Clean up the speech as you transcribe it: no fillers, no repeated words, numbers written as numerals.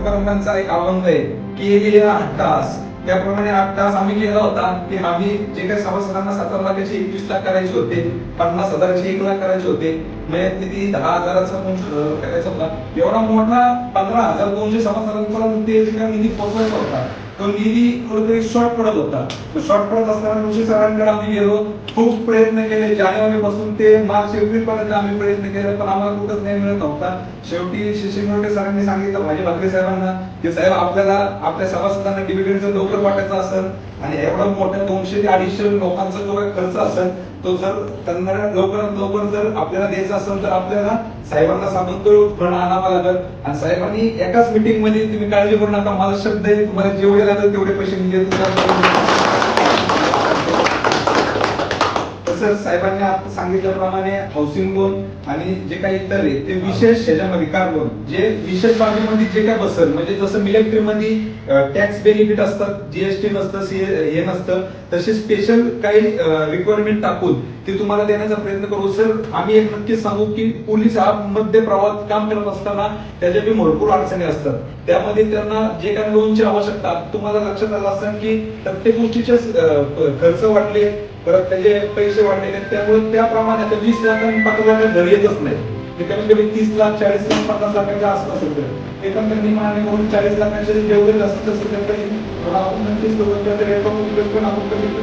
परमांचा एक अभंग आहे की हे 8 तास, त्याप्रमाणे 8 तास आम्ही केला होता की आम्ही जे काही सभासदांना 17 लाखाचे 21 लाख करायचे होते, 50,000चे 1 लाख करायचे होते, म्हणजे किती 10,000चा करायचा होता. एवढा मोठा 15,200 सभासदांपर्यंत ते निधी पोहोचवायचा होता. तो निधी कुठेतरी शॉर्ट पडत होता. शॉर्ट पडत असताना जोशी सरांकडे आम्ही गेलो, खूप प्रयत्न केले. जानेवारी पासून ते मार्च एप्रिल पर्यंत आम्ही प्रयत्न केले, पण आम्हाला कुठंच नाही मिळत नव्हता. शेवटी शिशिंगोटे सरांनी सांगितलं भाजी भाकरे साहेबांना की साहेब आपल्याला आपल्या सभासदांना डिव्हिडंड लवकर वाटायचं असेल आणि एवढा मोठ्या 200 ते 250 लोकांचा जो काही खर्च असेल तो जर त्यांना लवकरात लवकर जर आपल्याला द्यायचा असेल तर आपल्याला साहेबांना सांगून तो फंड आणावा लागेल. आणि साहेबांनी एकाच मीटिंग मध्ये तुम्ही काळजी करू नका, माझा शब्द आहे, तुम्हाला जेवढे लागेल तेवढे पैसे मी देतो. तसंच साहेबांनी आता सांगितल्याप्रमाणे हाऊसिंग लोन आणि जे काही इतर आहे ते विशेष ह्याच्यामध्ये कार लोन जे विशेष बाबीमध्ये जे काय बसेल, म्हणजे जसं मिलिटरी मध्ये टॅक्स बेनिफिट असतात, जीएसटी नसतं, हे नसतं, तसे स्पेशल काही रिक्वायरमेंट टाकून ते तुम्हाला देण्याचा प्रयत्न करू. सर आम्ही एक नक्कीच सांगू की पोलीस हा मध्य प्रवाहात काम करत असताना त्याच्या बी भरपूर अडचणी असतात. त्यामध्ये त्यांना जे काही लोनची आवश्यकता, तुम्हाला लक्षात आलं असेल की प्रत्येक गोष्टीचे खर्च वाढले, परत त्याचे पैसे वाढलेले, त्यामुळे त्याप्रमाणे आता 20 लाख आणि 50 लाख घर येतच नाही. ते कमी कमी 30 लाख 40 लाख 50 लाखाच्या आसपास होतं. ते पण त्यांनी मान्य करून 40 लाखांचे जेवढे जास्त असतं तेवढे आपण नक्कीच आपण कधी